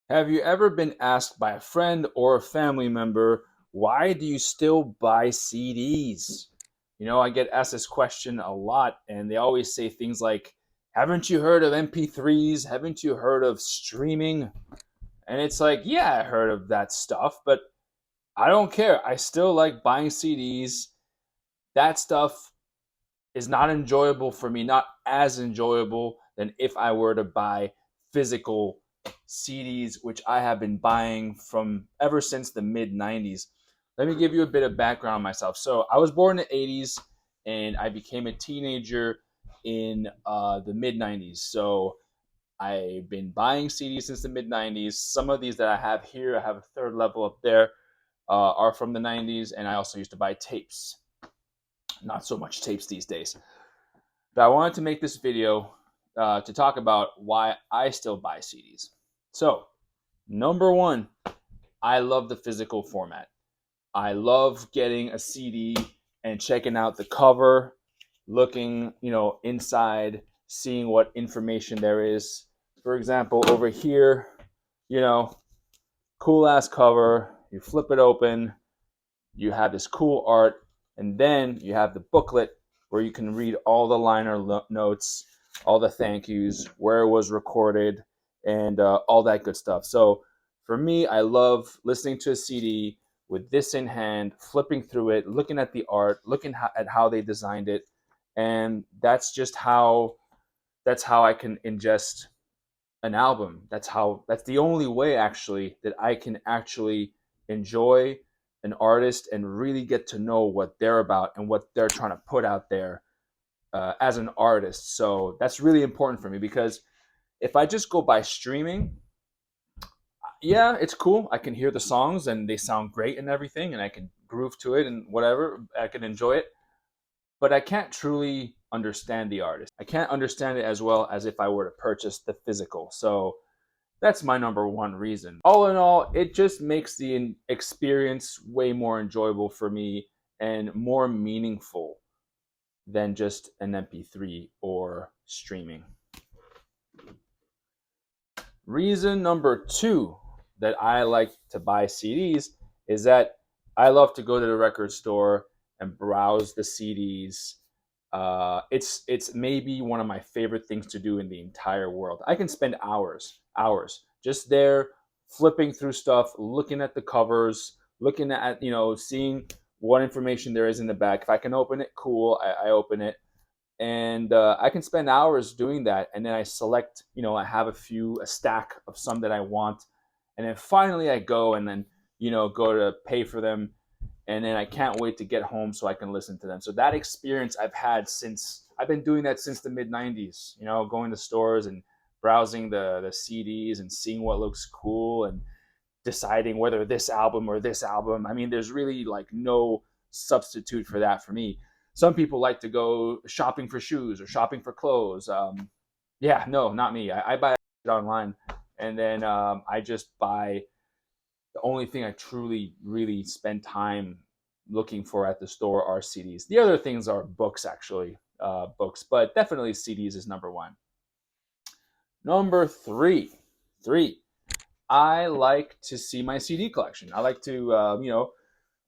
Have you ever been asked by a friend or a family member, why do you still buy CDs? I get asked this question a lot, and they always say things like, haven't you heard of MP3s? Haven't you heard of streaming? And it's like, yeah, I heard of that stuff, but I don't care. I still like buying CDs. That stuff is not enjoyable for me, not as enjoyable than if I were to buy physical CDs, which I have been buying from ever since the mid 90s. Let me give you a bit of background on myself. So I was born in the 80s and I became a teenager in the mid 90s. So I've been buying CDs since the mid 90s. Some of these that I have here, I have a third level up there, are from the 90s. And I also used to buy tapes. Not so much tapes these days. But I wanted to make this video to talk about why I still buy CDs. So, number one, I love the physical format. I love getting a CD and checking out the cover, looking, inside, seeing what information there is. For example, over here, you know, cool ass cover. You flip it open, you have this cool art, and then you have the booklet where you can read all the liner notes, all the thank yous, where it was recorded, and all that good stuff. So for me, I love listening to a CD with this in hand, flipping through it, looking at the art, looking at how they designed it, and that's how I can ingest an album. That's the only way actually that I can actually enjoy an artist and really get to know what they're about and what they're trying to put out there as an artist. So that's really important for me because if I just go by streaming, yeah, it's cool. I can hear the songs and they sound great and everything, and I can groove to it and whatever. I can enjoy it, but I can't truly understand the artist. I can't understand it as well as if I were to purchase the physical. So that's my number one reason. All in all, it just makes the experience way more enjoyable for me and more meaningful than just an MP3 or streaming. Reason number two that I like to buy CDs is that I love to go to the record store and browse the CDs. It's maybe one of my favorite things to do in the entire world. I can spend hours just there flipping through stuff, looking at the covers, looking at seeing what information there is in the back. If I can open it, cool. I open it, and I can spend hours doing that. And then I select. I have a stack of some that I want, and then finally I go and then go to pay for them, and then I can't wait to get home so I can listen to them. So that experience I've been doing that since the mid 90s, going to stores and browsing the CDs and seeing what looks cool and deciding whether this album or this album. I mean, there's really like no substitute for that for me. Some people like to go shopping for shoes or shopping for clothes. Yeah, no, not me. I buy it online, and then I just buy the only thing I truly, really spend time looking for at the store are CDs. The other things are books, actually, books, but definitely CDs is number one. Number three. I like to see my CD collection. I like to,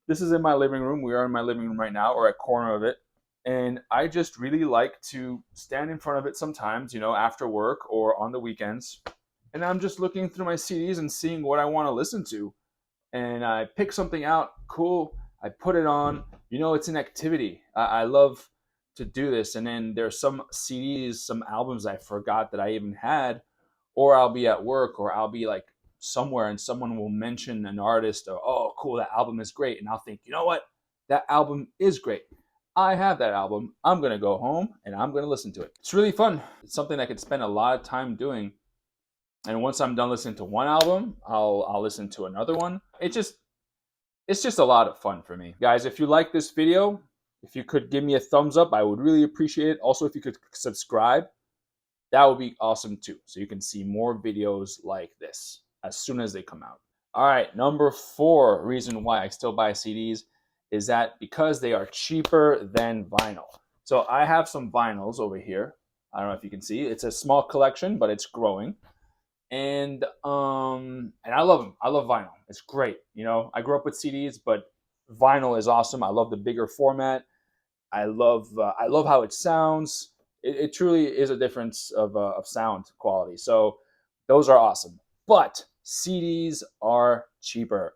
this is in my living room. We are in my living room right now, or a corner of it. And I just really like to stand in front of it sometimes, after work or on the weekends. And I'm just looking through my CDs and seeing what I want to listen to, and I pick something out, cool. I put it on. It's an activity. I love to do this. And then there's some CDs, some albums I forgot that I even had, or I'll be at work, or I'll be like somewhere and someone will mention an artist, or, oh, cool, that album is great. And I'll think, you know what? That album is great. I have that album. I'm going to go home and I'm going to listen to it. It's really fun. It's something I could spend a lot of time doing, and once I'm done listening to one album, I'll listen to another one. It's just a lot of fun for me. Guys, if you like this video, if you could give me a thumbs up, I would really appreciate it. Also, if you could subscribe, that would be awesome too. So you can see more videos like this as soon as they come out. All right, number 4 reason why I still buy CDs is that because they are cheaper than vinyl. So I have some vinyls over here. I don't know if you can see. It's a small collection, but it's growing. And I love them. I love vinyl. It's great. You know, I grew up with CDs, but vinyl is awesome. I love the bigger format. I love how it sounds. It truly is a difference of sound quality. So those are awesome. But CDs are cheaper,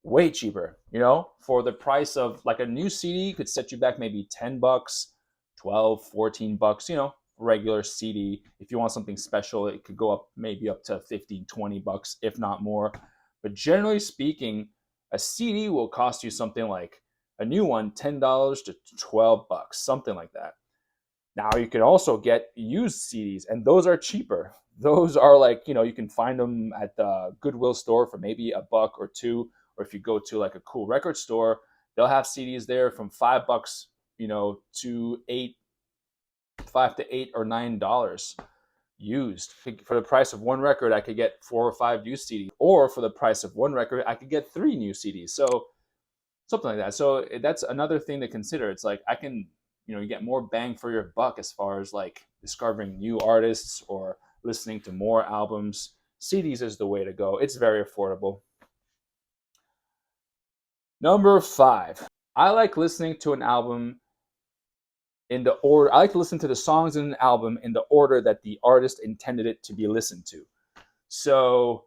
way cheaper. You know, for the price of like a new CD could set you back maybe $10, 12, $14. You know, regular CD. If you want something special, it could go up maybe up to 15, $20, if not more. But generally speaking, a CD will cost you something like a new one, $10 to $12, something like that. Now you can also get used CDs, and those are cheaper. Those are like, you know, you can find them at the Goodwill store for maybe a buck or two, or if you go to like a cool record store, they'll have CDs there from $5, you know, to 5 to 8 or $9 used. For the price of one record, I could get 4 or 5 used CDs, or for the price of one record, I could get 3 new CDs. So something like that. So that's another thing to consider. It's like I can, you know, you get more bang for your buck as far as like discovering new artists or listening to more albums. CDs is the way to go. It's very affordable. Number 5, I like listening to an album in the order. I like to listen to the songs in an album in the order that the artist intended it to be listened to. So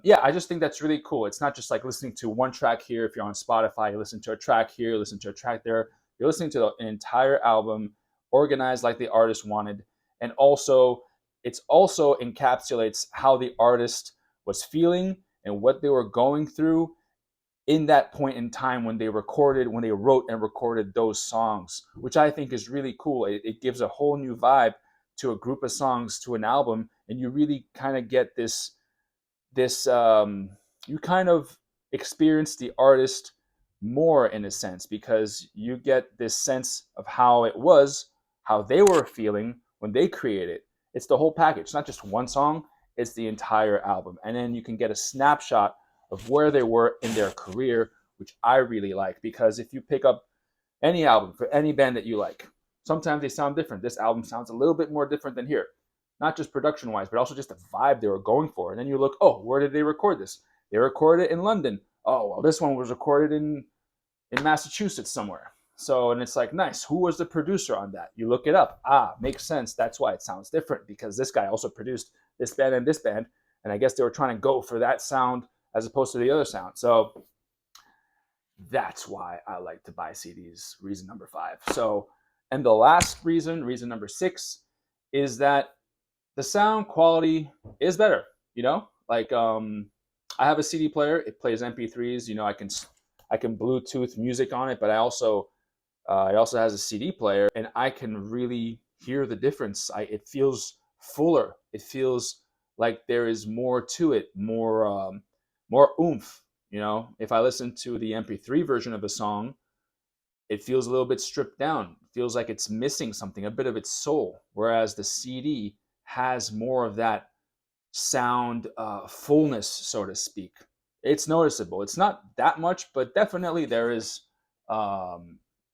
yeah, I just think that's really cool. It's not just like listening to one track here. If you're on Spotify, you listen to a track here, you listen to a track there. You're listening to an entire album organized like the artist wanted. And also, it's also encapsulates how the artist was feeling and what they were going through in that point in time when they recorded, when they wrote and recorded those songs, which I think is really cool. It gives a whole new vibe to a group of songs, to an album, and you really kind of get this you kind of experience the artist more in a sense, because you get this sense of how it was, how they were feeling when they created it. It's the whole package. It's not just one song, it's the entire album. And then you can get a snapshot of where they were in their career, which I really like, because if you pick up any album for any band that you like, sometimes they sound different. This album sounds a little bit more different than here, not just production wise, but also just the vibe they were going for. And then you look, oh, where did they record this? They recorded it in London. Oh, well, this one was recorded in Massachusetts somewhere. So, and it's like, nice. Who was the producer on that? You look it up. Ah, makes sense. That's why it sounds different, because this guy also produced this band and this band. And I guess they were trying to go for that sound as opposed to the other sound. So that's why I like to buy CDs. Reason number 5. So, and the last reason, reason number 6, is that the sound quality is better. You know, like I have a CD player. It plays MP3s. You know, I can Bluetooth music on it, but it also has a CD player, and I can really hear the difference. It feels fuller. It feels like there is more to it, more oomph. You know, if I listen to the MP3 version of a song, it feels a little bit stripped down. It feels like it's missing something, a bit of its soul. Whereas the CD has more of that sound fullness, so to speak. It's noticeable. It's not that much, but definitely there is a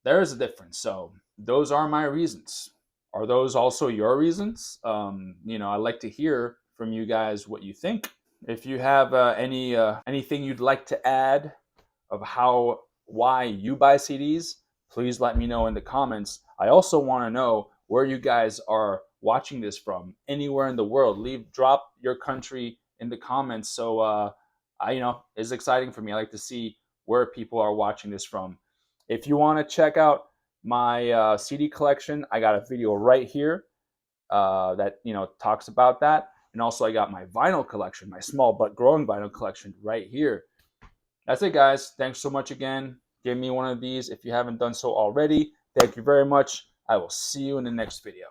difference. So those are my reasons. Are those also your reasons? You know, I'd like to hear from you guys what you think. If you have anything you'd like to add of why you buy CDs, please let me know in the comments. I also want to know where you guys are watching this from, anywhere in the world. Drop your country in the comments. So it's exciting for me. I like to see where people are watching this from. If you want to check out my CD collection, I got a video right here that talks about that. And also I got my vinyl collection, my small but growing vinyl collection right here. That's it, guys. Thanks so much again. Give me one of these if you haven't done so already. Thank you very much. I will see you in the next video.